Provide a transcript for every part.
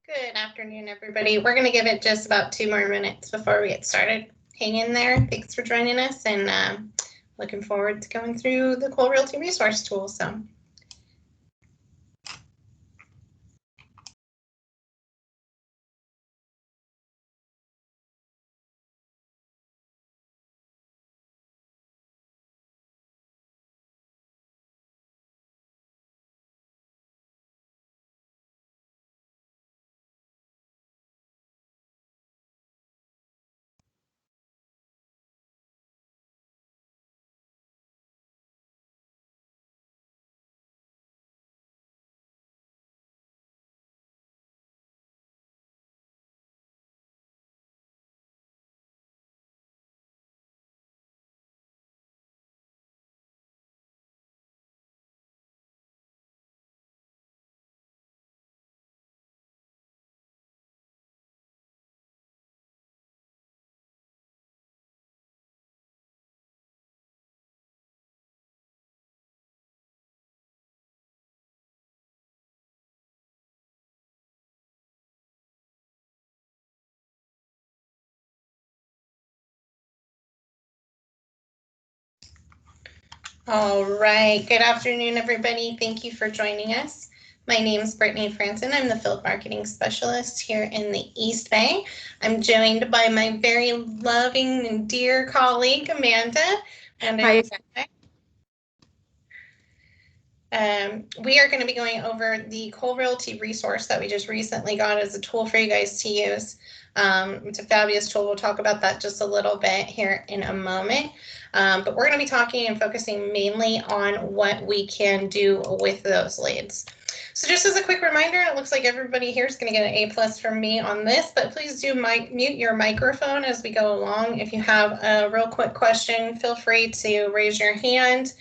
Good afternoon, everybody. We're going to give it just about 2 more minutes before we get started. Hang in there. Thanks for joining us, and looking forward to going through the cool Realty Resource tool. All right. Good afternoon, everybody. Thank you for joining us. My name is Brittany Franson. I'm the Field Marketing Specialist here in the East Bay. I'm joined by my very loving and dear colleague, Amanda. Hi. We are going to be going over the Cool Realty Resource that we just recently got as a tool for you guys to use. It's a fabulous tool. We'll talk about that just a little bit here in a moment. But we're going to be talking and focusing mainly on what we can do with those leads. So just as a quick reminder, it looks like everybody here is going to get an A+ from me on this, but please do mute your microphone as we go along. If you have a real quick question, feel free to raise your hand,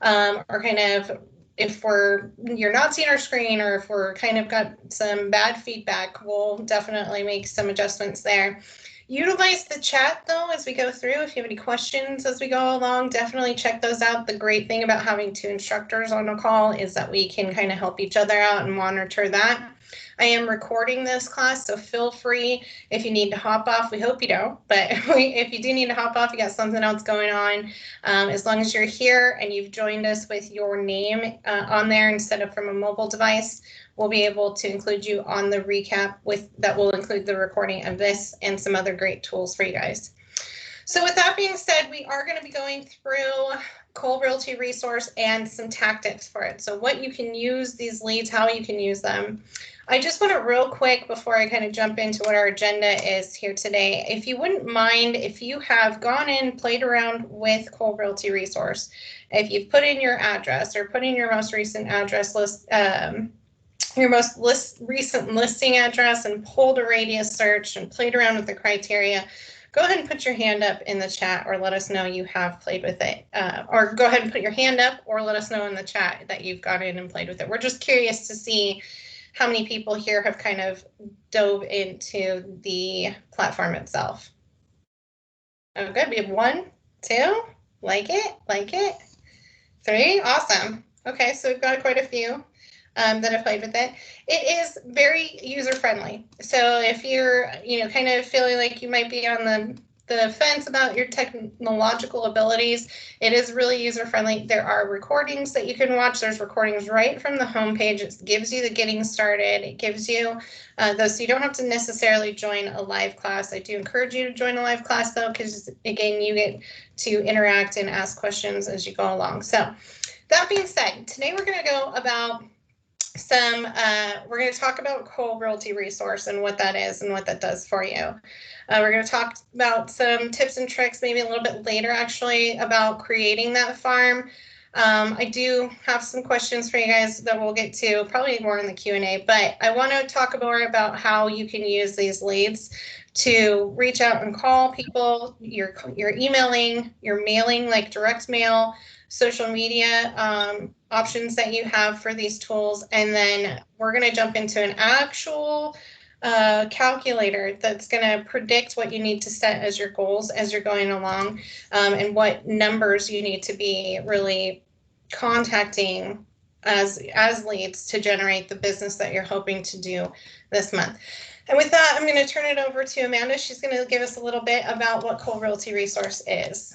or kind of, if you're not seeing our screen, or if we're kind of got some bad feedback, we'll definitely make some adjustments there. Utilize the chat though as we go through. If you have any questions as we go along, definitely check those out. The great thing about having 2 instructors on a call is that we can kind of help each other out and monitor that. I am recording this class, so feel free if you need to hop off. We hope you don't, but if you do need to hop off, you got something else going on, as long as you're here and you've joined us with your name on there instead of from a mobile device, we'll be able to include you on the recap that will include the recording of this and some other great tools for you guys. So with that being said, we are going to be going through Cool Realty Resource and some tactics for it. So what you can use these leads, how you can use them. I just want to real quick before I kind of jump into what our agenda is here today, if you wouldn't mind, if you have gone in, played around with Cool Realty Resource, if you've put in your address or put in your most recent address list, your most recent listing address, and pulled a radius search and played around with the criteria, go ahead and put your hand up in the chat or let us know you have played with it. Or go ahead and put your hand up or let us know in the chat that you've gone in and played with it. We're just curious to see how many people here have kind of dove into the platform itself. Oh, good. We have 1, 2, like it. 3, awesome. Okay, so we've got quite a few that have played with it. It is very user-friendly. So if you're, kind of feeling like you might be on the fence about your technological abilities, it is really user-friendly. There are recordings that you can watch. There's recordings right from the homepage. It gives you the getting started. It gives you those, so you don't have to necessarily join a live class. I do encourage you to join a live class though, because again, you get to interact and ask questions as you go along. So that being said, today we're going to go about we're going to talk about Cool Realty Resource and what that is and what that does for you. We're going to talk about some tips and tricks, maybe a little bit later actually, about creating that farm. I do have some questions for you guys that we'll get to probably more in the Q&A, but I want to talk more about how you can use these leads to reach out and call people. You're emailing, you're mailing, like direct mail, social media options that you have for these tools, and then we're going to jump into an actual calculator that's going to predict what you need to set as your goals as you're going along, and what numbers you need to be really contacting as leads to generate the business that you're hoping to do this month. And with that, I'm going to turn it over to Amanda. She's going to give us a little bit about what Cole Realty Resource is.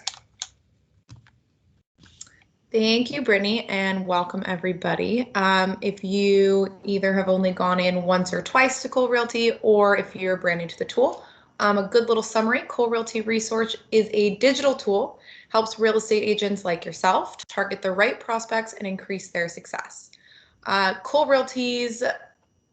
Thank you, Brittany, and welcome everybody. If you either have only gone in once or twice to Cole Realty, or if you're brand new to the tool, a good little summary: Cole Realty Resource is a digital tool, helps real estate agents like yourself to target the right prospects and increase their success. Cole Realty's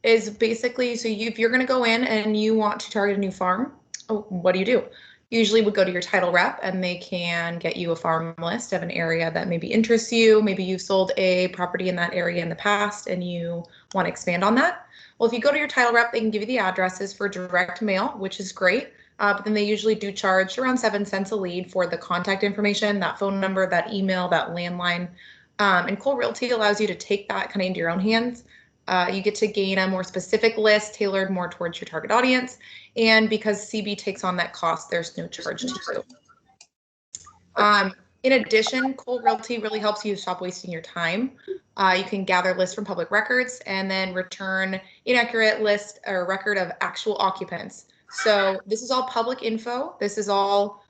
is basically, so if you're going to go in and you want to target a new farm, what do? Usually would go to your title rep and they can get you a farm list of an area that maybe interests you. Maybe you sold a property in that area in the past and you want to expand on that. Well, if you go to your title rep, they can give you the addresses for direct mail, which is great. But then they usually do charge around 7 cents a lead for the contact information, that phone number, that email, that landline. And Cole Realty allows you to take that kind of into your own hands. You get to gain a more specific list tailored more towards your target audience. And because CB takes on that cost, there's no charge to you. In addition, Cole Realty really helps you stop wasting your time. You can gather lists from public records and then return inaccurate list or record of actual occupants. So this is all public info. This is all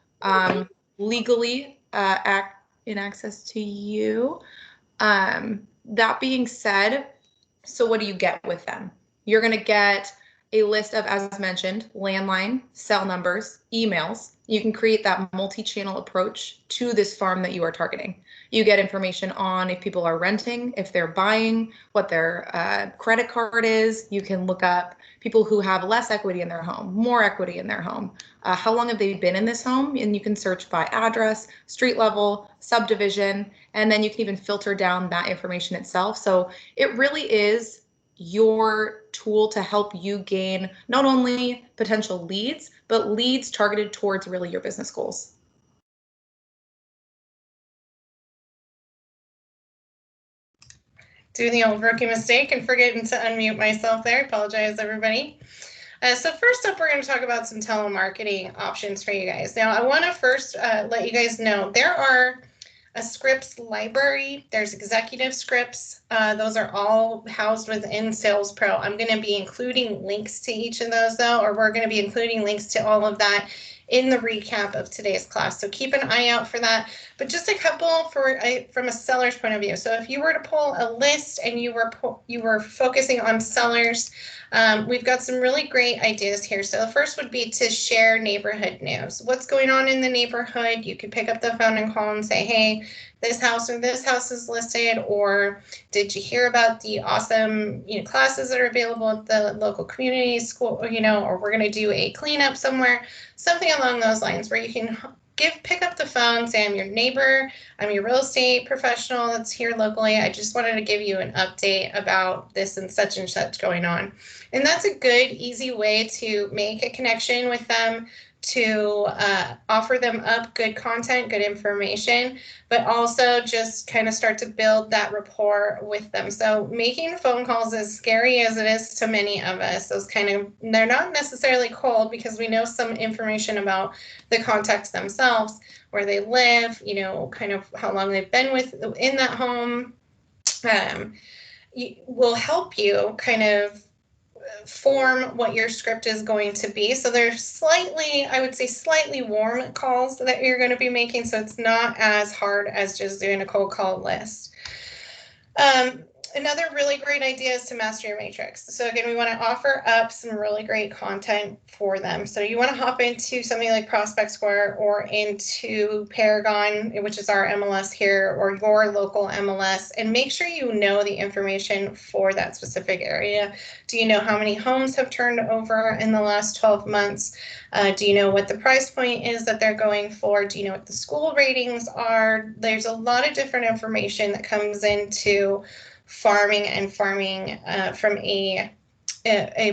legally in access to you. That being said, so what do you get with them? You're going to get a list of, as mentioned, landline, cell numbers, emails. You can create that multi-channel approach to this farm that you are targeting. You get information on if people are renting, if they're buying, what their credit card is. You can look up people who have less equity in their home, more equity in their home. How long have they been in this home? And you can search by address, street level, subdivision, and then you can even filter down that information itself. So it really is your tool to help you gain not only potential leads, but leads targeted towards really your business goals. Doing the old rookie mistake and forgetting to unmute myself there. Apologize, everybody. So first up, we're going to talk about some telemarketing options for you guys. Now, I want to first let you guys know there are a scripts library. There's executive scripts. Those are all housed within Sales Pro. I'm going to be including links to each of those, though, or we're going to be including links to all of that in the recap of today's class. So keep an eye out for that. But just a couple from a seller's point of view. So if you were to pull a list and you were focusing on sellers, we've got some really great ideas here. So the first would be to share neighborhood news. What's going on in the neighborhood? You could pick up the phone and call and say, hey, this house or this house is listed, or did you hear about the awesome classes that are available at the local community school, or we're going to do a cleanup somewhere, something along those lines where you can pick up the phone, say, I'm your neighbor, I'm your real estate professional that's here locally. I just wanted to give you an update about this and such going on. And that's a good, easy way to make a connection with them, to offer them up good content, good information, but also just kind of start to build that rapport with them. So making phone calls, as scary as it is to many of us, they're not necessarily cold because we know some information about the contacts themselves, where they live, kind of how long they've been in that home, will help you kind of form what your script is going to be. So there's I would say slightly warm calls that you're going to be making, so it's not as hard as just doing a cold call list. Another really great idea is to master your matrix. So again, we want to offer up some really great content for them. So you want to hop into something like Prospect Square or into Paragon, which is our MLS here, or your local MLS, and make sure you know the information for that specific area. Do you know how many homes have turned over in the last 12 months? Do you know what the price point is that they're going for? Do you know what the school ratings are? There's a lot of different information that comes into farming from a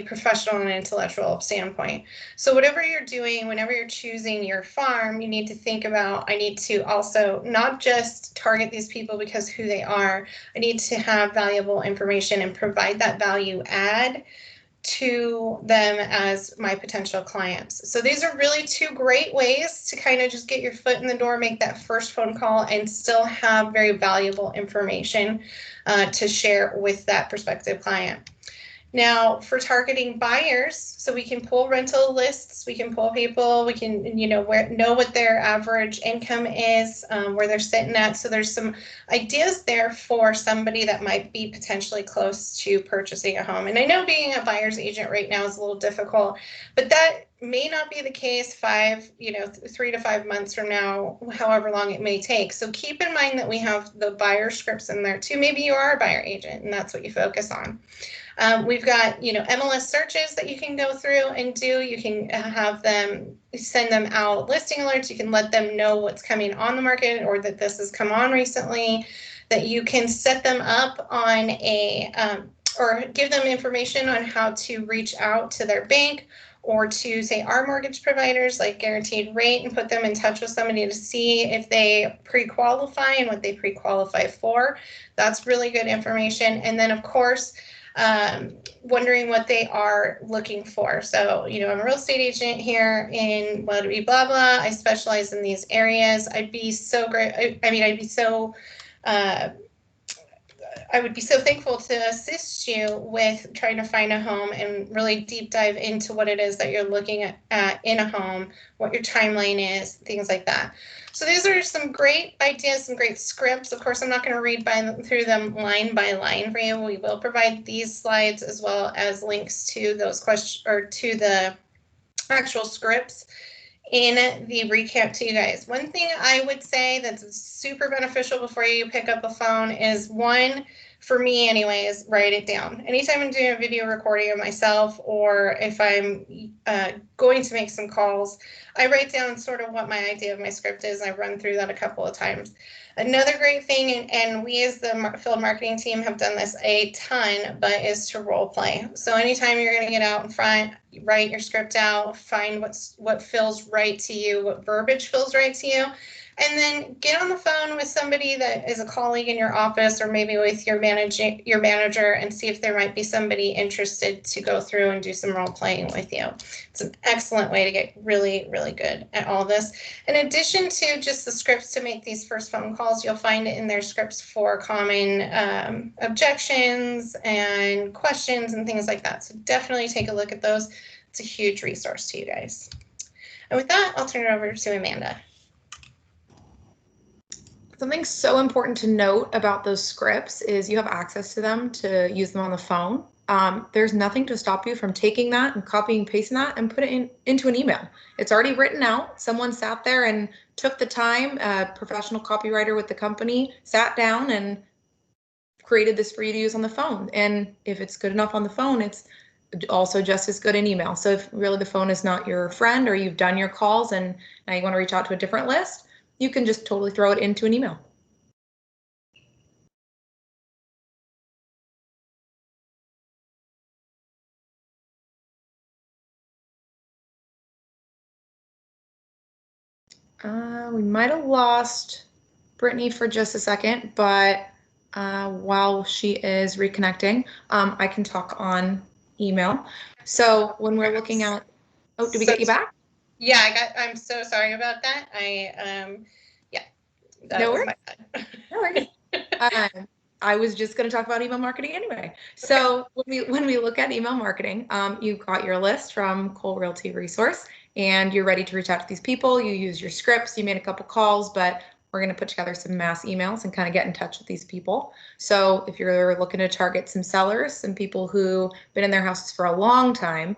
professional and intellectual standpoint. So whatever you're doing, whenever you're choosing your farm, you need to think about, I need to also not just target these people because who they are. I need to have valuable information and provide that value add to them as my potential clients. So these are really two great ways to kind of just get your foot in the door, make that first phone call, and still have very valuable information to share with that prospective client. Now, for targeting buyers, so we can pull rental lists, we can pull people, we can, know what their average income is, where they're sitting at. So there's some ideas there for somebody that might be potentially close to purchasing a home. And I know being a buyer's agent right now is a little difficult, but that may not be the case 3 to 5 months from now, however long it may take. So keep in mind that we have the buyer scripts in there too. Maybe you are a buyer agent and that's what you focus on. We've got, MLS searches that you can go through and do. You can have them send them out listing alerts. You can let them know what's coming on the market or that this has come on recently, that you can set them up on or give them information on how to reach out to their bank or to, say, our mortgage providers like Guaranteed Rate, and put them in touch with somebody to see if they pre-qualify and what they pre-qualify for. That's really good information. And then, of course, wondering what they are looking for. So, I'm a real estate agent here in blah, blah, blah. I specialize in these areas. I'd be so great. I would be so thankful to assist you with trying to find a home and really deep dive into what it is that you're looking at in a home, what your timeline is, things like that. So these are some great ideas, some great scripts. Of course, I'm not going to read through them line by line for you. We will provide these slides as well as links to those questions or to the actual scripts in the recap to you guys. One thing I would say that's super beneficial before you pick up a phone is, one, for me anyways, write it down. Anytime I'm doing a video recording of myself or if I'm going to make some calls, I write down sort of what my idea of my script is. I run through that a couple of times. Another great thing, and we as the field marketing team have done this a ton, but is to role play. So anytime you're going to get out in front, write your script out, find what feels right to you, what verbiage feels right to you, and then get on the phone with somebody that is a colleague in your office or maybe with your manager and see if there might be somebody interested to go through and do some role playing with you. It's an excellent way to get really, really good at all this. In addition to just the scripts to make these first phone calls, you'll find in there scripts for common objections and questions and things like that. So definitely take a look at those. It's a huge resource to you guys. And with that, I'll turn it over to Amanda. Something so important to note about those scripts is you have access to them to use them on the phone. There's nothing to stop you from taking that and copying and pasting that and put it into an email. It's already written out. Someone sat there and took the time, a professional copywriter with the company sat down and created this for you to use on the phone. And if it's good enough on the phone, it's also just as good in email. So if really the phone is not your friend or you've done your calls and now you want to reach out to a different list, you can just totally throw it into an email. We might have lost Brittany for just a second, but while she is reconnecting, I can talk on email. So when we're looking at, oh, did we get you back? Yeah, I'm so sorry about that. No worries. No worries. I was just going to talk about email marketing anyway. So when we look at email marketing, you've got your list from Cole Realty Resource, and you're ready to reach out to these people. You use your scripts. You made a couple calls, but we're going to put together some mass emails and kind of get in touch with these people. So if you're looking to target some sellers, some people who've been in their houses for a long time,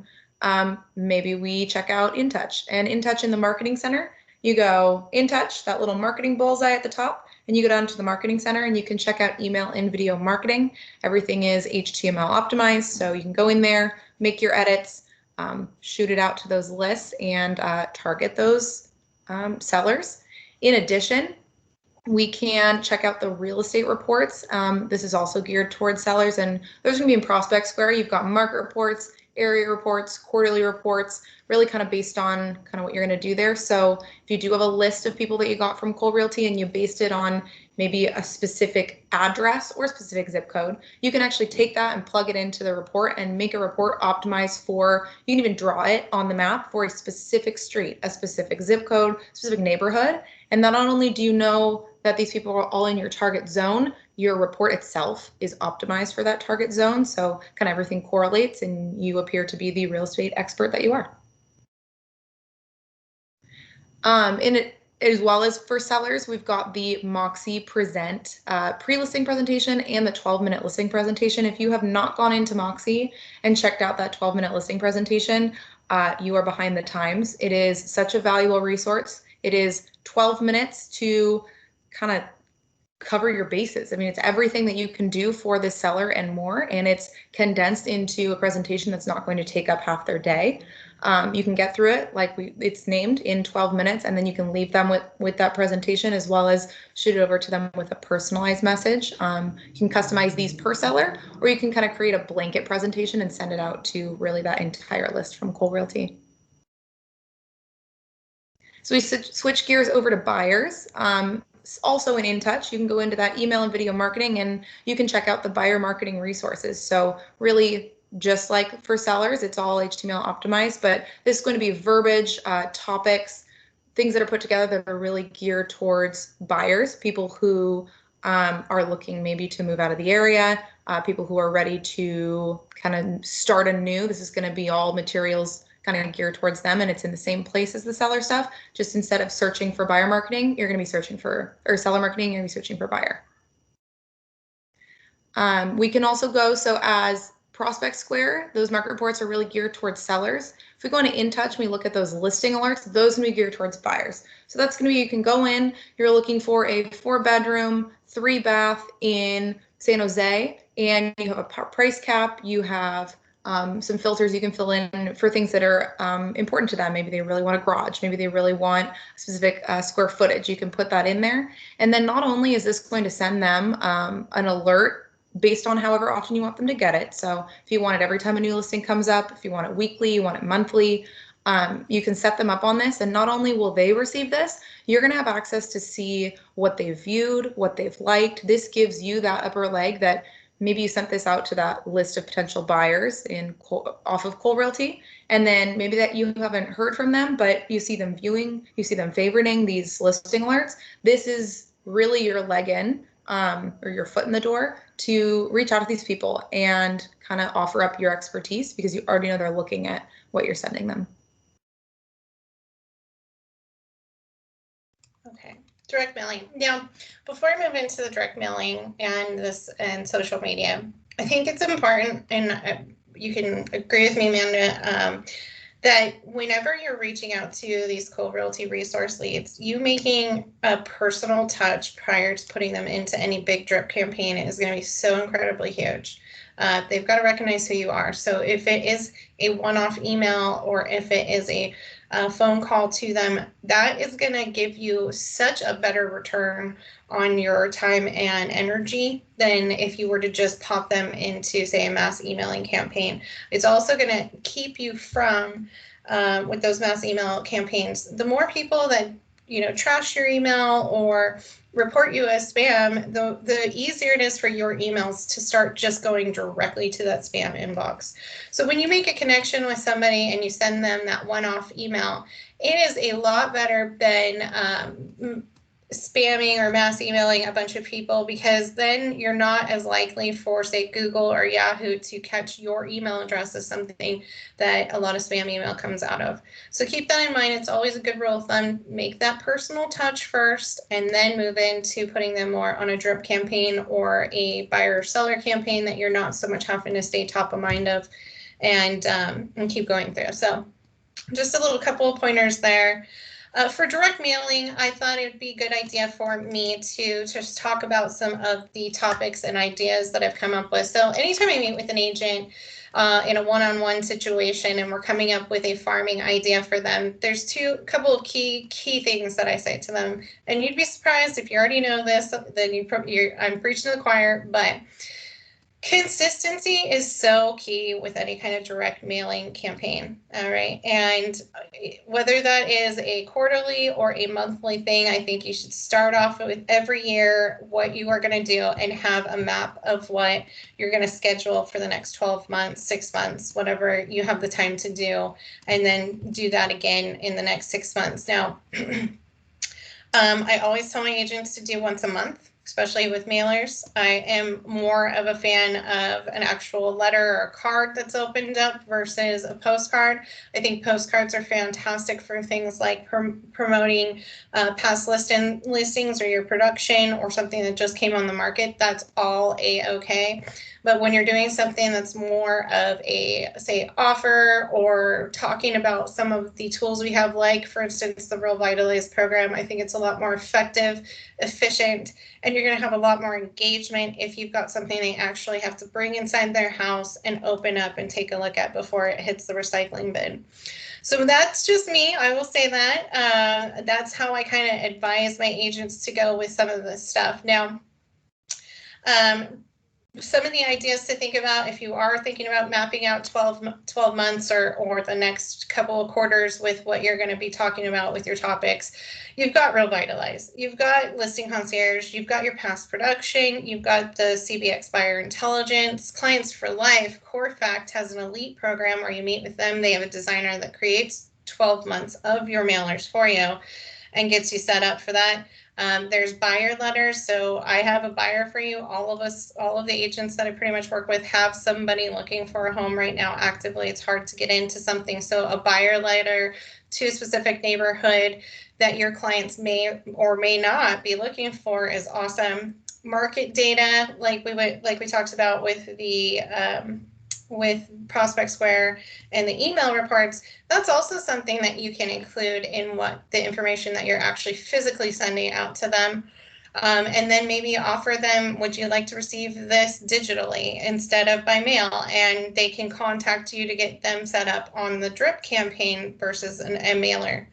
maybe we check out InTouch. And InTouch in the Marketing Center, you go InTouch, that little marketing bullseye at the top, and you go down to the Marketing Center and you can check out email and video marketing. Everything is HTML optimized, so you can go in there, make your edits, shoot it out to those lists and target those sellers. In addition, we can check out the real estate reports. This is also geared towards sellers, and those are going to be in Prospect Square. You've got market reports, area reports, quarterly reports, really kind of based on kind of what you're going to do there. So if you do have a list of people that you got from Cole Realty and you based it on maybe a specific address or specific zip code, you can actually take that and plug it into the report and make a report optimized for, you can even draw it on the map for a specific street, a specific zip code, specific neighborhood. And not only do you know that these people are all in your target zone, your report itself is optimized for that target zone. So kind of everything correlates and you appear to be the real estate expert that you are. As well as for sellers, we've got the Moxie Present pre-listing presentation and the 12-minute listing presentation. If you have not gone into Moxie and checked out that 12-minute listing presentation, you are behind the times. It is such a valuable resource. It is 12 minutes to kind of cover your bases. I mean, it's everything that you can do for the seller and more, and it's condensed into a presentation that's not going to take up half their day. You can get through it like it's named in 12 minutes, and then you can leave them with that presentation, as well as shoot it over to them with a personalized message. You can customize these per seller, or you can kind of create a blanket presentation and send it out to really that entire list from Cole Realty. So we switch gears over to buyers. Also in InTouch, you can go into that email and video marketing and you can check out the buyer marketing resources. So really, just like for sellers, it's all HTML optimized, but this is going to be verbiage, topics, things that are put together that are really geared towards buyers, people who are looking maybe to move out of the area, people who are ready to kind of start anew. This is going to be all materials kind of geared towards them, and it's in the same place as the seller stuff. Just instead of searching for buyer marketing, you're going to be searching for, or seller marketing, you're going to be searching for buyer. We can also go, so as Prospect Square, those market reports are really geared towards sellers. If we go into InTouch and we look at those listing alerts, those are going to be geared towards buyers. So that's going to be, you can go in, you're looking for a 4-bedroom, 3-bath in San Jose, and you have a price cap, you have some filters you can fill in for things that are important to them. Maybe they really want a garage. Maybe they really want a specific square footage. You can put that in there. And then not only is this going to send them an alert based on however often you want them to get it. So if you want it every time a new listing comes up, if you want it weekly, you want it monthly, you can set them up on this. And not only will they receive this, you're going to have access to see what they've viewed, what they've liked. This gives you that upper leg that maybe you sent this out to that list of potential buyers off of Cole Realty, and then maybe that you haven't heard from them, but you see them viewing, you see them favoriting these listing alerts. This is really your leg in, or your foot in the door to reach out to these people and kind of offer up your expertise because you already know they're looking at what you're sending them. Okay. Direct mailing. Now, before I move into the direct mailing and social media, I think it's important, and you can agree with me, Amanda, that whenever you're reaching out to these Cole Realty resource leads, you making a personal touch prior to putting them into any big drip campaign is going to be so incredibly huge. They've got to recognize who you are. So if it is a one-off email or if it is a phone call to them, that is going to give you such a better return on your time and energy than if you were to just pop them into, say, a mass emailing campaign. It's also going to keep you from, with those mass email campaigns, the more people that trash your email or report you as spam, the easier it is for your emails to start just going directly to that spam inbox. So when you make a connection with somebody and you send them that one-off email, it is a lot better than spamming or mass emailing a bunch of people, because then you're not as likely for, say, Google or Yahoo to catch your email address as something that a lot of spam email comes out of. So keep that in mind. It's always a good rule of thumb. Make that personal touch first and then move into putting them more on a drip campaign or a buyer or seller campaign that you're not so much having to stay top of mind of, and keep going through. So just a little couple of pointers there. For direct mailing, I thought it would be a good idea for me to just talk about some of the topics and ideas that I've come up with. So anytime I meet with an agent in a one-on-one situation and we're coming up with a farming idea for them, there's couple of key things that I say to them. And you'd be surprised if you already know this, then I'm preaching to the choir, but Consistency is so key with any kind of direct mailing campaign. All right. And whether that is a quarterly or a monthly thing, I think you should start off with every year what you are going to do and have a map of what you're going to schedule for the next 12 months, 6 months, whatever you have the time to do, and then do that again in the next 6 months. Now, I always tell my agents to do once a month, especially with mailers. I am more of a fan of an actual letter or card that's opened up versus a postcard. I think postcards are fantastic for things like promoting past listings or your production or something that just came on the market. That's all a-okay. But when you're doing something that's more of a, say, offer or talking about some of the tools we have, like, for instance, the Real Vitalize program, I think it's a lot more effective, efficient, and you're going to have a lot more engagement if you've got something they actually have to bring inside their house and open up and take a look at before it hits the recycling bin. So that's just me. I will say that. That's how I kind of advise my agents to go with some of this stuff. Now, some of the ideas to think about if you are thinking about mapping out 12 months or the next couple of quarters with what you're going to be talking about with your topics. You've got Real Vitalize, you've got Listing Concierge, you've got your past production, you've got the CBX Buyer Intelligence, Clients for Life. CoreFact has an elite program where you meet with them. They have a designer that creates 12 months of your mailers for you and gets you set up for that. There's buyer letters. So I have a buyer for you. All of the agents that I pretty much work with have somebody looking for a home right now actively. It's hard to get into something. So a buyer letter to a specific neighborhood that your clients may or may not be looking for is awesome. Market data, like we talked about with the with Prospect Square and the email reports, that's also something that you can include in what the information that you're actually physically sending out to them. And then maybe offer them, would you like to receive this digitally instead of by mail? And they can contact you to get them set up on the drip campaign versus a mailer.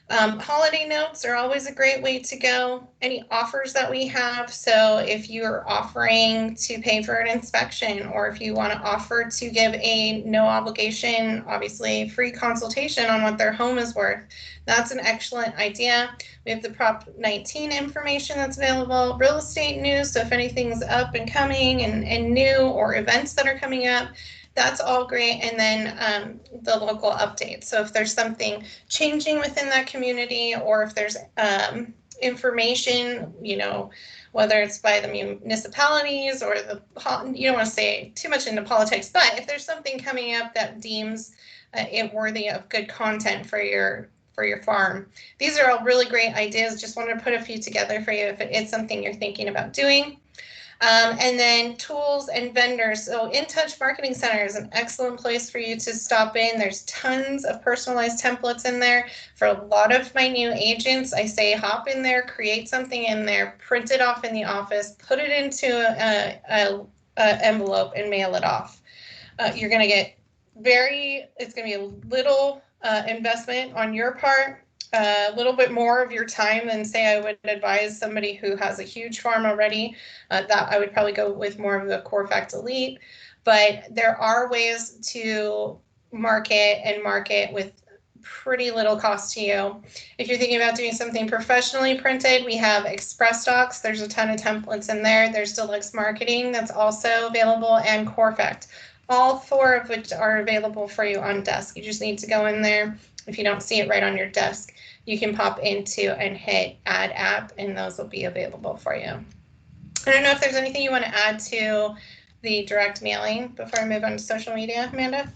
Holiday notes are always a great way to go. Any offers that we have. So if you're offering to pay for an inspection, or if you want to offer to give a no obligation, obviously free consultation on what their home is worth, that's an excellent idea. We have the Prop 19 information that's available, real estate news. So if anything's up and coming and new, or events that are coming up, that's all great. And then the local updates. So if there's something changing within that community, or if there's information, whether it's by the municipalities or you don't want to say too much into politics, but if there's something coming up that deems it worthy of good content for your farm. These are all really great ideas. Just wanted to put a few together for you if it is something you're thinking about doing. And then tools and vendors. So In Touch Marketing Center is an excellent place for you to stop in. There's tons of personalized templates in there. For a lot of my new agents, I say hop in there, create something in there, print it off in the office, put it into an envelope and mail it off. You're going to get it's going to be a little investment on your part, a little bit more of your time than, say, I would advise somebody who has a huge farm already. That I would probably go with more of the CoreFact Elite. But there are ways to market with pretty little cost to you. If you're thinking about doing something professionally printed, we have Express Docs. There's a ton of templates in there. There's Deluxe Marketing that's also available, and CoreFact. All four of which are available for you on desk. You just need to go in there. If you don't see it right on your desk, you can pop into and hit Add App, and those will be available for you. I don't know if there's anything you want to add to the direct mailing before I move on to social media, Amanda?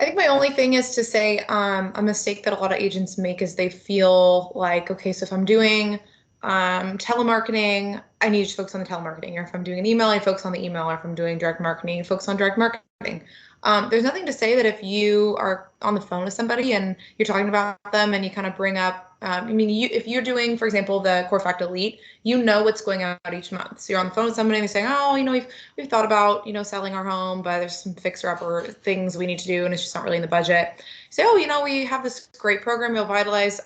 I think my only thing is to say a mistake that a lot of agents make is they feel like, okay, so if I'm doing telemarketing, I need to focus on the telemarketing. Or if I'm doing an email, I focus on the email. Or if I'm doing direct marketing, I focus on direct marketing. There's nothing to say that if you are on the phone with somebody and you're talking about them and you kind of bring up, if you're doing, for example, the CoreFact Elite, you know what's going out each month. So you're on the phone with somebody and they're saying, oh, we've thought about, selling our home, but there's some fixer-upper things we need to do and it's just not really in the budget. Say, oh, we have this great program, Real Vitalize.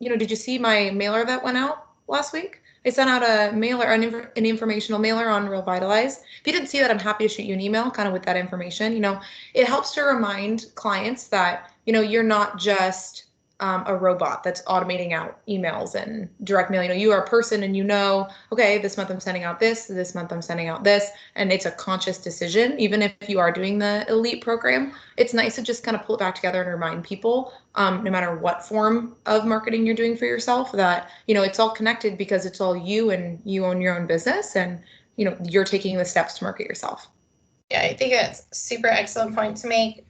Did you see my mailer that went out last week? I sent out a mailer, an informational mailer on Real Vitalize. If you didn't see that, I'm happy to shoot you an email kind of with that information. It helps to remind clients that, you're not just a robot that's automating out emails and direct mail. You are a person, and okay, this month I'm sending out this month I'm sending out this, and it's a conscious decision. Even if you are doing the elite program, it's nice to just kind of pull it back together and remind people, no matter what form of marketing you're doing for yourself, that, it's all connected, because it's all you, and you own your own business, and, you're taking the steps to market yourself. Yeah, I think that's a super excellent point to make.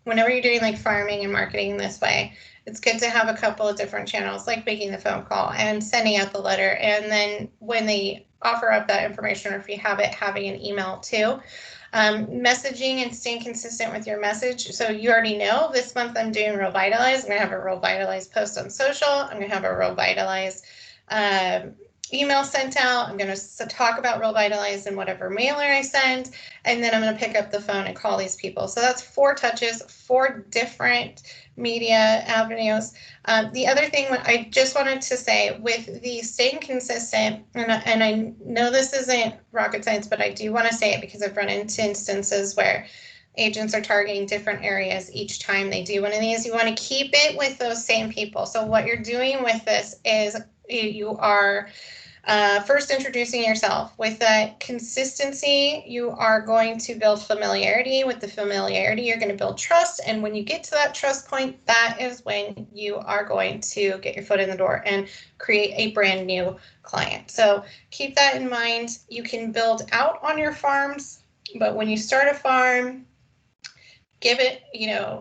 Whenever you're doing like farming and marketing this way, it's good to have a couple of different channels, like making the phone call and sending out the letter. And then when they offer up that information, or if you have it, having an email too. Messaging and staying consistent with your message. So you already know this month I'm doing Real Vitalize. I'm going to have a Real Vitalize post on social. I'm going to have a Real Vitalize email sent out. I'm going to talk about Real Vitalize in whatever mailer I send, and then I'm going to pick up the phone and call these people. So that's 4 touches, 4 different media avenues. The other thing I just wanted to say with the staying consistent, and I know this isn't rocket science, but I do want to say it because I've run into instances where agents are targeting different areas each time they do one of these. You want to keep it with those same people. So what you're doing with this is you are first introducing yourself. With that consistency, you are going to build familiarity. With the familiarity, you're going to build trust. And when you get to that trust point, that is when you are going to get your foot in the door and create a brand new client. So keep that in mind. You can build out on your farms, but when you start a farm, give it,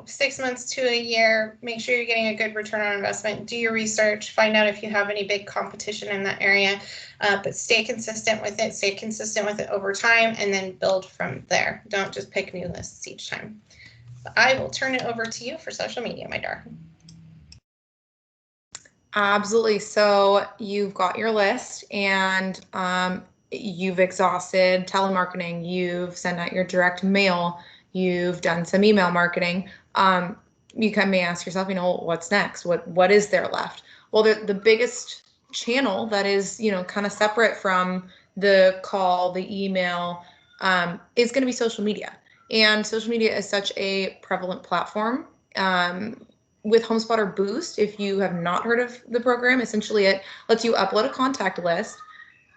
6 months to a year, make sure you're getting a good return on investment, do your research, find out if you have any big competition in that area, but stay consistent with it over time, and then build from there. Don't just pick new lists each time. But I will turn it over to you for social media, my darling. Absolutely. So you've got your list, and you've exhausted telemarketing, you've sent out your direct mail, you've done some email marketing. You may ask yourself, what's next? What is there left? Well, the biggest channel that is, kind of separate from the call, the email, is going to be social media. And social media is such a prevalent platform. With HomeSpotter Boost, if you have not heard of the program, essentially it lets you upload a contact list.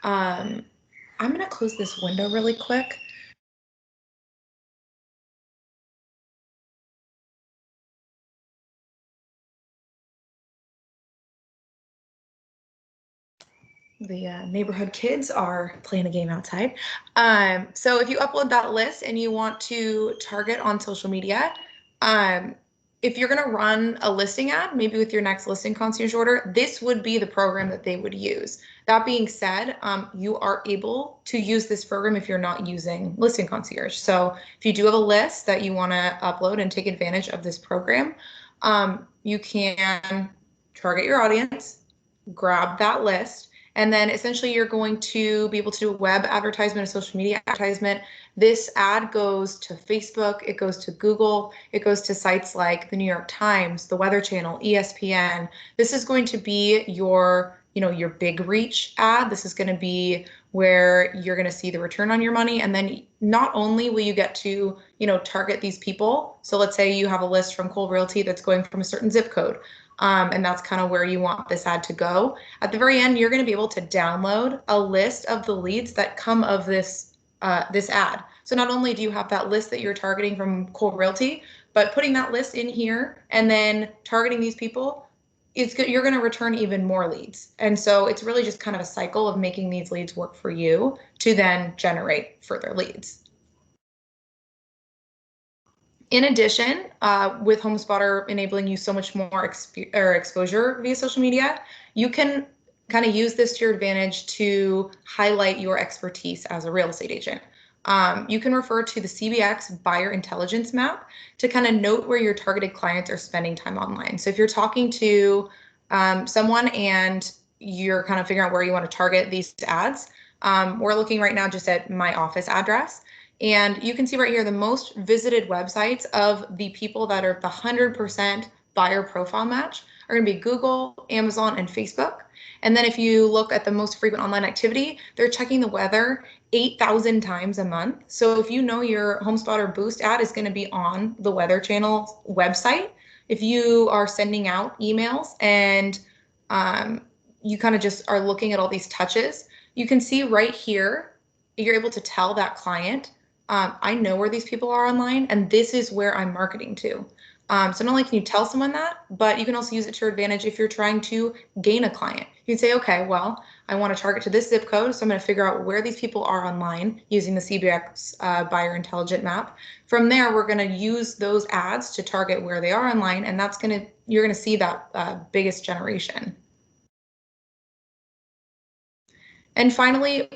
I'm going to close this window really quick. The neighborhood kids are playing a game outside. So if you upload that list and you want to target on social media, if you're going to run a listing ad, maybe with your next listing concierge order, this would be the program that they would use. That being said, you are able to use this program if you're not using listing concierge. So if you do have a list that you want to upload and take advantage of this program, you can target your audience, grab that list, and then essentially you're going to be able to do a web advertisement, a social media advertisement. This ad goes to Facebook, it goes to Google, it goes to sites like the New York Times, the Weather Channel, ESPN. This is going to be your big reach ad. This is going to be where you're going to see the return on your money. And then not only will you get to, target these people. So let's say you have a list from Cole Realty that's going from a certain zip code. And that's kind of where you want this ad to go. At the very end, you're going to be able to download a list of the leads that come of this ad. So not only do you have that list that you're targeting from Cole Realty, but putting that list in here and then targeting these people, you're going to return even more leads. And so it's really just kind of a cycle of making these leads work for you to then generate further leads. In addition, with HomeSpotter enabling you so much more exposure via social media, you can kind of use this to your advantage to highlight your expertise as a real estate agent. You can refer to the CBX Buyer Intelligence Map to kind of note where your targeted clients are spending time online. So if you're talking to someone and you're kind of figuring out where you want to target these ads, we're looking right now just at my office address. And you can see right here the most visited websites of the people that are the 100% buyer profile match are going to be Google, Amazon, and Facebook. And then if you look at the most frequent online activity, they're checking the weather 8,000 times a month. So if you know your HomeSpotter Boost ad is going to be on the Weather Channel website, if you are sending out emails and you kind of just are looking at all these touches, you can see right here, you're able to tell that client, I know where these people are online, and this is where I'm marketing to. So not only can you tell someone that, but you can also use it to your advantage if you're trying to gain a client. You can say, okay, well, I want to target to this zip code, so I'm going to figure out where these people are online using the CBX Buyer Intelligent Map. From there, we're going to use those ads to target where they are online, and you're going to see that biggest generation. And finally,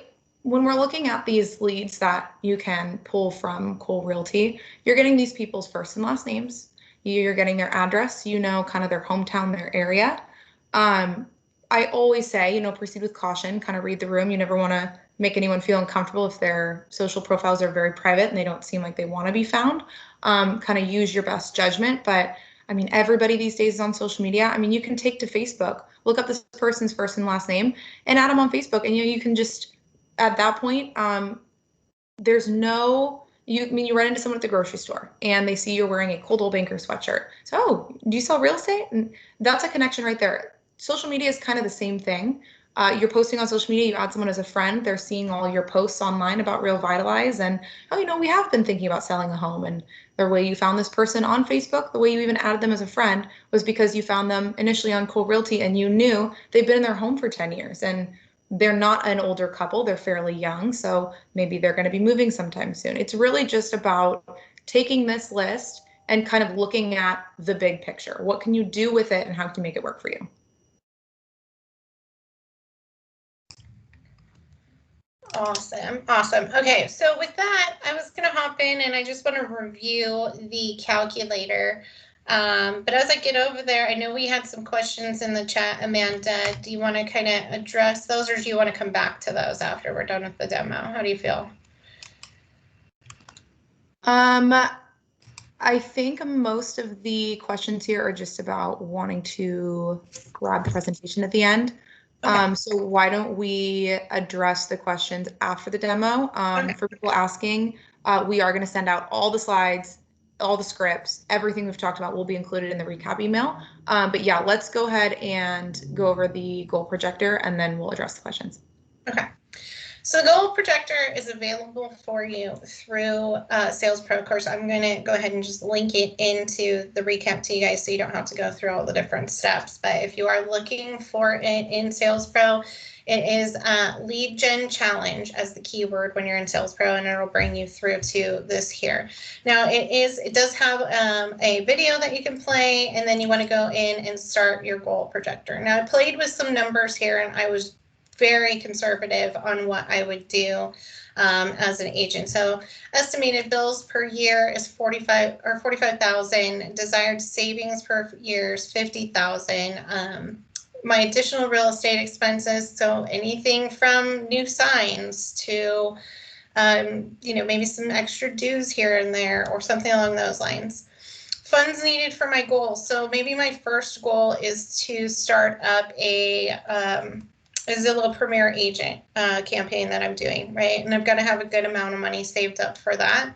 when we're looking at these leads that you can pull from Cole Realty, you're getting these people's first and last names. You're getting their address, kind of their hometown, their area. I always say, proceed with caution, kind of read the room. You never want to make anyone feel uncomfortable if their social profiles are very private and they don't seem like they want to be found. Kind of use your best judgment. But I mean, everybody these days is on social media. I mean, you can take to Facebook, look up this person's first and last name and add them on Facebook. And you can just, at that point, there's no, you run into someone at the grocery store and they see you're wearing a Coldwell Banker sweatshirt. So, oh, do you sell real estate? And that's a connection right there. Social media is kind of the same thing. You're posting on social media, you add someone as a friend, they're seeing all your posts online about Real Vitalize and, oh, we have been thinking about selling a home. And the way you found this person on Facebook, the way you even added them as a friend was because you found them initially on Cole Realty and you knew they've been in their home for 10 years. And they're not an older couple, they're fairly young, so maybe they're going to be moving sometime soon. It's really just about taking this list and kind of looking at the big picture. What can you do with it and how can you make it work for you? Awesome. Okay, so with that, I was going to hop in and I just want to review the calculator. But as I get over there, I know we had some questions in the chat. Amanda, do you want to kind of address those or do you want to come back to those after we're done with the demo? How do you feel? I think most of the questions here are just about wanting to grab the presentation at the end. Okay. So why don't we address the questions after the demo? Okay. For people asking, we are going to send out all the slides, all the scripts, everything we've talked about will be included in the recap email. But yeah, let's go ahead and go over the goal projector and then we'll address the questions. Okay. So the goal projector is available for you through Sales Pro. Of course, I'm going to go ahead and just link it into the recap to you guys so you don't have to go through all the different steps. But if you are looking for it in Sales Pro, it is Lead Gen Challenge as the keyword when you're in Sales Pro, and it'll bring you through to this here. Now, it does have a video that you can play, and then you want to go in and start your goal projector. Now, I played with some numbers here, and I was very conservative on what I would do as an agent. So estimated bills per year is 45,000. Desired savings per year is 50,000. My additional real estate expenses, so anything from new signs to maybe some extra dues here and there or something along those lines. Funds needed for my goals. So maybe my first goal is to start up a Zillow Premier Agent campaign that I'm doing, right? And I've got to have a good amount of money saved up for that.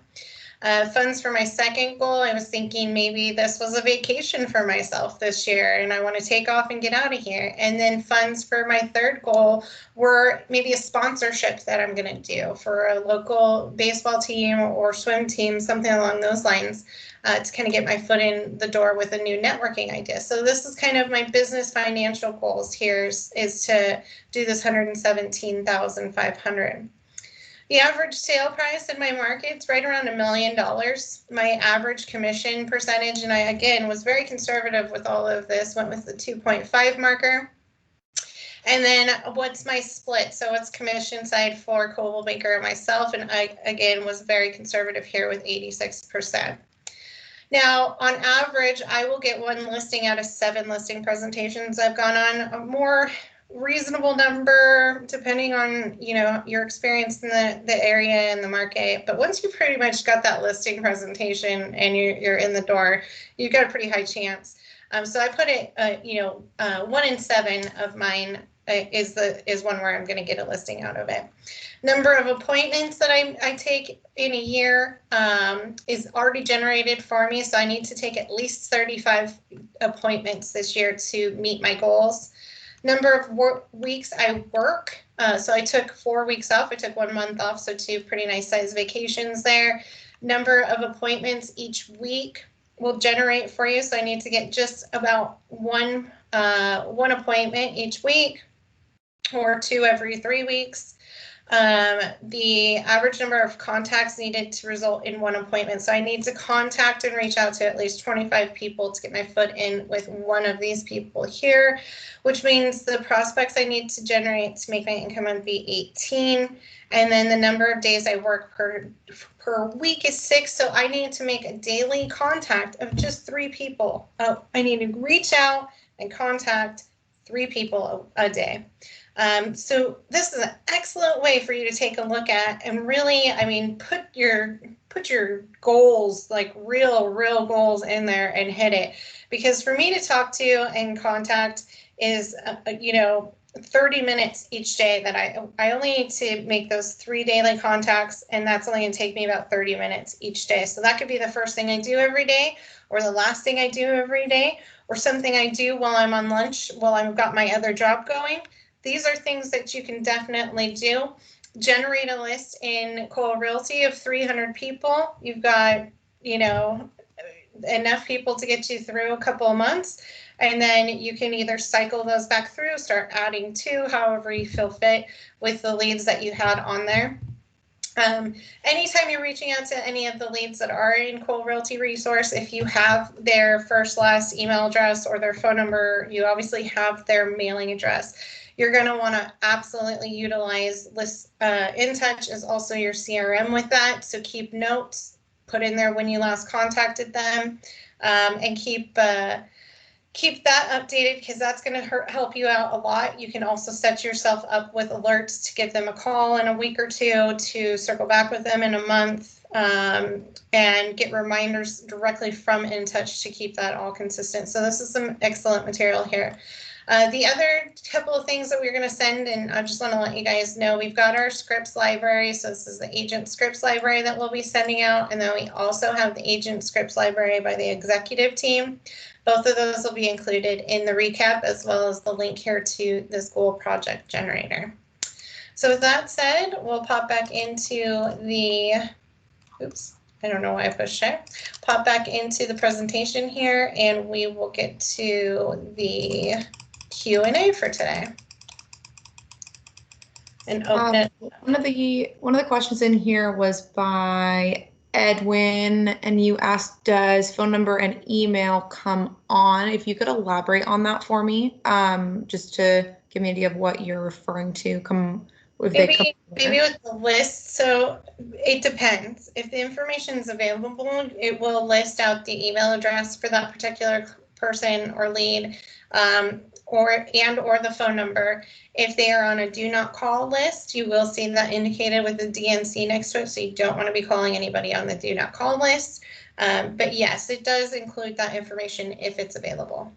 Funds for my second goal, I was thinking maybe this was a vacation for myself this year and I want to take off and get out of here. And then funds for my third goal were maybe a sponsorship that I'm going to do for a local baseball team or swim team, something along those lines. To kind of get my foot in the door with a new networking idea. So this is kind of my business financial goals here is to do this $117,500. The average sale price in my market's right around $1 million. My average commission percentage, and I again was very conservative with all of this, went with the 2.5 marker. And then what's my split? So it's commission side for Coldwell Banker and myself, and I again was very conservative here with 86%. Now, on average, I will get one listing out of 7 listing presentations I've gone on. A more reasonable number, depending on your experience in the area and the market. But once you pretty much got that listing presentation and you're in the door, you've got a pretty high chance. So I put it, 1 in 7 of mine is one where I'm going to get a listing out of it. Number of appointments that I take in a year is already generated for me, so I need to take at least 35 appointments this year to meet my goals. Number of weeks I work, so I took 4 weeks off. I took 1 month off, so 2 pretty nice sized vacations there. Number of appointments each week will generate for you, so I need to get just about one appointment each week, or 2 every 3 weeks. The average number of contacts needed to result in 1 appointment. So I need to contact and reach out to at least 25 people to get my foot in with one of these people here, which means the prospects I need to generate to make my income would be 18. And then the number of days I work per week is 6. So I need to make a daily contact of just 3 people. I need to reach out and contact 3 people a day. So this is an excellent way for you to take a look at and really, I mean, put your goals, like real goals in there and hit it. Because for me to talk to and contact is, 30 minutes each day that I only need to make those 3 daily contacts, and that's only going to take me about 30 minutes each day. So that could be the first thing I do every day, or the last thing I do every day, or something I do while I'm on lunch, while I've got my other job going. These are things that you can definitely do. Generate a list in Cole Realty of 300 people. You've got, enough people to get you through a couple of months. And then you can either cycle those back through, start adding to, however you feel fit with the leads that you had on there. Anytime you're reaching out to any of the leads that are in Cole Realty Resource, if you have their first, last email address or their phone number, you obviously have their mailing address. You're going to want to absolutely utilize List In Touch is also your CRM with that. So keep notes, put in there when you last contacted them, and keep that updated, because that's going to help you out a lot. You can also set yourself up with alerts to give them a call in a week or 2, to circle back with them in a month, and get reminders directly from In Touch to keep that all consistent. So this is some excellent material here. The other couple of things that we're going to send, and I just want to let you guys know, we've got our scripts library. So this is the agent scripts library that we'll be sending out. And then we also have the agent scripts library by the executive team. Both of those will be included in the recap, as well as the link here to this goal project generator. So with that said, we'll pop back into the, I don't know why I pushed it. Pop back into the presentation here, and we will get to the Q&A for today. And open it. One of the questions in here was by Edwin, and you asked, does phone number and email come on? If you could elaborate on that for me, just to give me an idea of what you're referring to. Maybe with the list. So it depends. If the information is available, it will list out the email address for that particular person or lead, or the phone number. If they are on a do not call list, you will see that indicated with the DNC next to it. So you don't want to be calling anybody on the do not call list. But yes, it does include that information if it's available.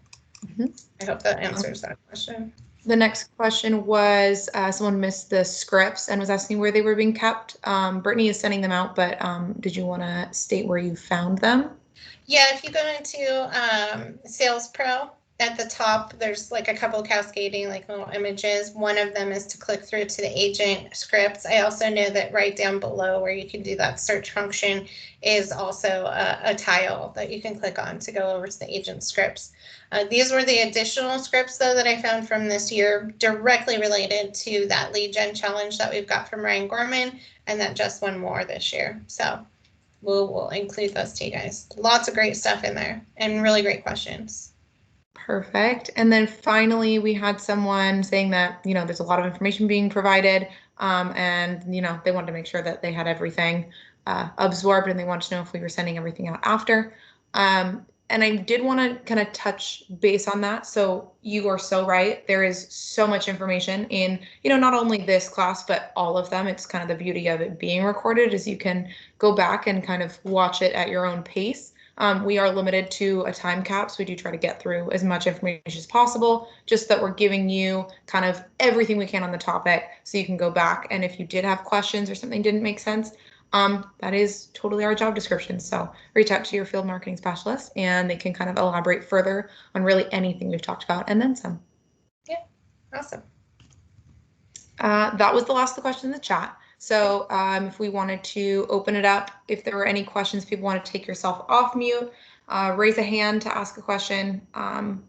I hope that answers that question. The next question was, someone missed the scripts and was asking where they were being kept. Brittany is sending them out, but did you want to state where you found them? Yeah, if you go into Sales Pro, at the top, there's like a couple cascading like little images. One of them is to click through to the agent scripts. I also know that right down below where you can do that search function is also a tile that you can click on to go over to the agent scripts. These were the additional scripts, though, that I found from this year, directly related to that lead gen challenge that we've got from Ryan Gorman, and that just one more this year. So we'll include those to you guys. Lots of great stuff in there and really great questions. Perfect. And then finally, we had someone saying that, there's a lot of information being provided, and, they wanted to make sure that they had everything absorbed, and they wanted to know if we were sending everything out after. And I did want to kind of touch base on that. So you are so right. There is so much information in, not only this class, but all of them. It's kind of the beauty of it being recorded, is you can go back and kind of watch it at your own pace. We are limited to a time cap, so we do try to get through as much information as possible, just that we're giving you kind of everything we can on the topic so you can go back. And if you did have questions or something didn't make sense, that is totally our job description. So reach out to your field marketing specialist and they can kind of elaborate further on really anything we've talked about and then some. Yeah, awesome. That was the last of the questions in the chat. So if we wanted to open it up, if there were any questions, people want to take yourself off mute, raise a hand to ask a question.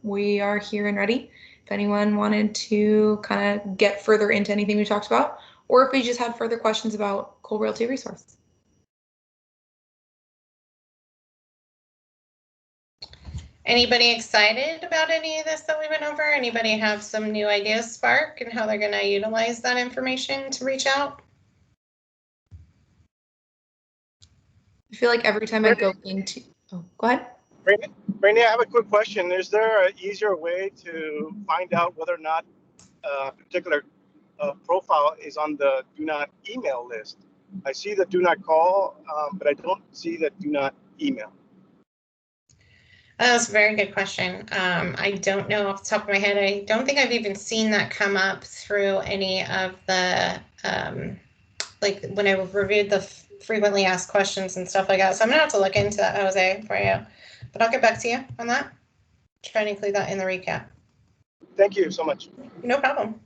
We are here and ready. If anyone wanted to kind of get further into anything we talked about, or if we just had further questions about Cole Realty Resource. Anybody excited about any of this that we went over? Anybody have some new ideas spark and how they're going to utilize that information to reach out? I feel like every time I go into, oh, go ahead. Britney, I have a quick question. Is there an easier way to find out whether or not a particular profile is on the do not email list? I see the do not call, but I don't see the do not email. That's a very good question. I don't know off the top of my head. I don't think I've even seen that come up through any of the, like when I reviewed the frequently asked questions and stuff like that. So I'm gonna have to look into that, Jose, for you. But I'll get back to you on that. Try and include that in the recap. Thank you so much. No problem.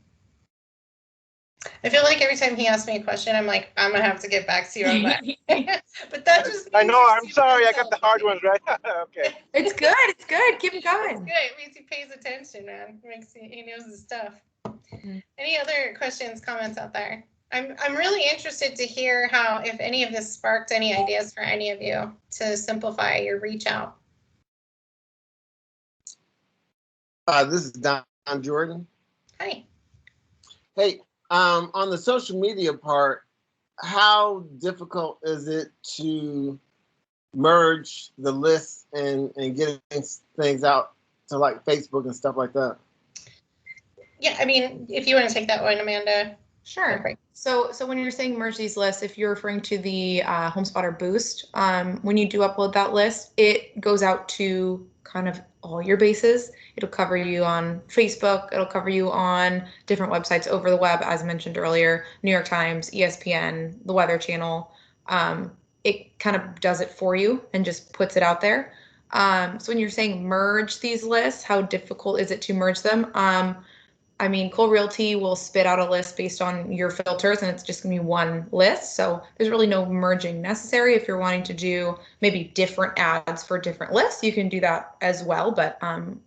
I feel like every time he asks me a question, I'm like, I'm gonna have to get back to you on that. But that just I know. I'm sorry. I got the hard ones right. Okay. It's good. It's good. Keep it going. It's good. It means he pays attention, man. It makes he knows his stuff. Mm-hmm. Any other questions, comments out there? I'm really interested to hear how, if any of this sparked any ideas for any of you to simplify your reach out. This is Don Jordan. Hi. Hey, on the social media part, how difficult is it to merge the lists and getting things out to like Facebook and stuff like that? Yeah, I mean, if you want to take that one, Amanda. Sure. Okay. So when you're saying merge these lists, if you're referring to the HomeSpotter Boost, when you do upload that list, it goes out to kind of all your bases. It'll cover you on Facebook. It'll cover you on different websites over the web, as mentioned earlier, New York Times, ESPN, the Weather Channel. It kind of does it for you and just puts it out there. So when you're saying merge these lists, how difficult is it to merge them? I mean, Cole Realty will spit out a list based on your filters, and it's just going to be one list. So there's really no merging necessary. If you're wanting to do maybe different ads for different lists, you can do that as well. But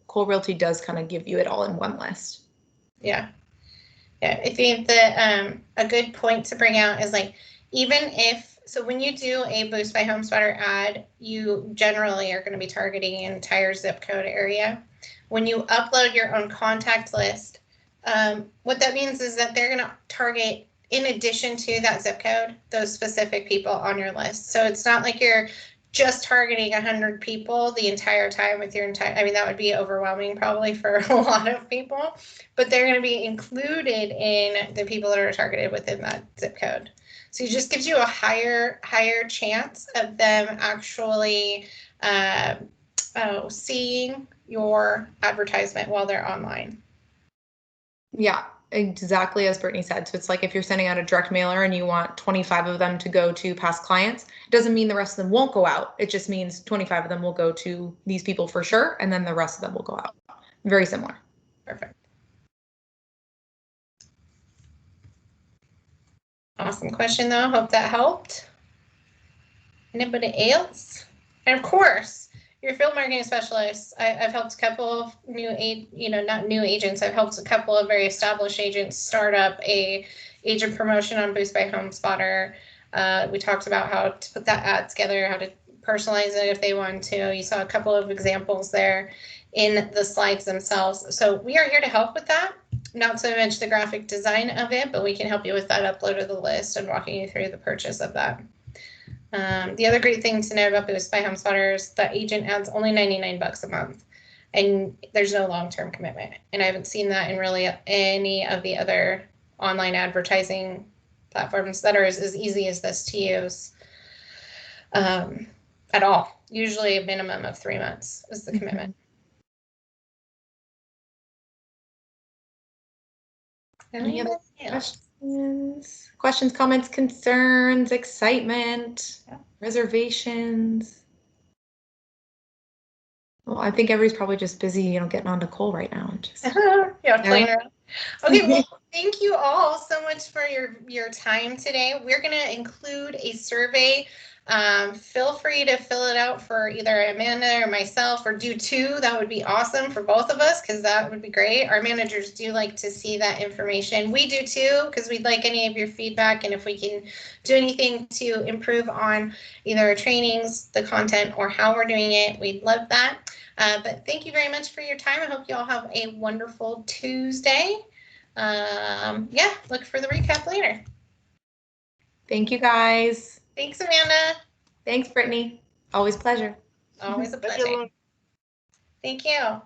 Cole Realty does kind of give you it all in one list. Yeah. Yeah. I think that a good point to bring out is like, even if, so when you do a Boost by HomeSpotter ad, you generally are going to be targeting an entire zip code area. When you upload your own contact list, what that means is that they're going to target, in addition to that zip code, those specific people on your list. So it's not like you're just targeting 100 people the entire time with your entire, I mean, that would be overwhelming probably for a lot of people, but they're going to be included in the people that are targeted within that zip code. So it just gives you a higher chance of them actually seeing your advertisement while they're online. Yeah, exactly as Brittany said. So it's like if you're sending out a direct mailer and you want 25 of them to go to past clients, it doesn't mean the rest of them won't go out. It just means 25 of them will go to these people for sure, and then the rest of them will go out. Very similar. Perfect. Awesome question, though. Hope that helped. Anybody else? And of course, your field marketing specialist. I've helped a couple of not new agents. I've helped a couple of very established agents start up a agent promotion on Boost by HomeSpotter. We talked about how to put that ad together, how to personalize it if they want to. You saw a couple of examples there in the slides themselves. So we are here to help with that. Not so much the graphic design of it, but we can help you with that upload of the list and walking you through the purchase of that. The other great thing to know about Boost by HomeSpotter is that agent adds only $99 a month, and there's no long-term commitment. And I haven't seen that in really any of the other online advertising platforms that are as easy as this to use at all. Usually a minimum of 3 months is the commitment. Any other questions? Questions, comments, concerns, excitement, reservations? Well, I think everybody's probably just busy, getting on to Cole right now. And just, yeah, playing around. Okay, well, thank you all so much for your time today. We're going to include a survey. Feel free to fill it out for either Amanda or myself, or do two. That would be awesome for both of us, because that would be great. Our managers do like to see that information. We do too, because we'd like any of your feedback, and if we can do anything to improve on either our trainings, the content, or how we're doing it, we'd love that. But thank you very much for your time. I hope you all have a wonderful Tuesday. Yeah, look for the recap later. Thank you, guys. Thanks, Amanda. Thanks, Brittany. Always a pleasure. Always a pleasure. Thank you, everyone. Thank you.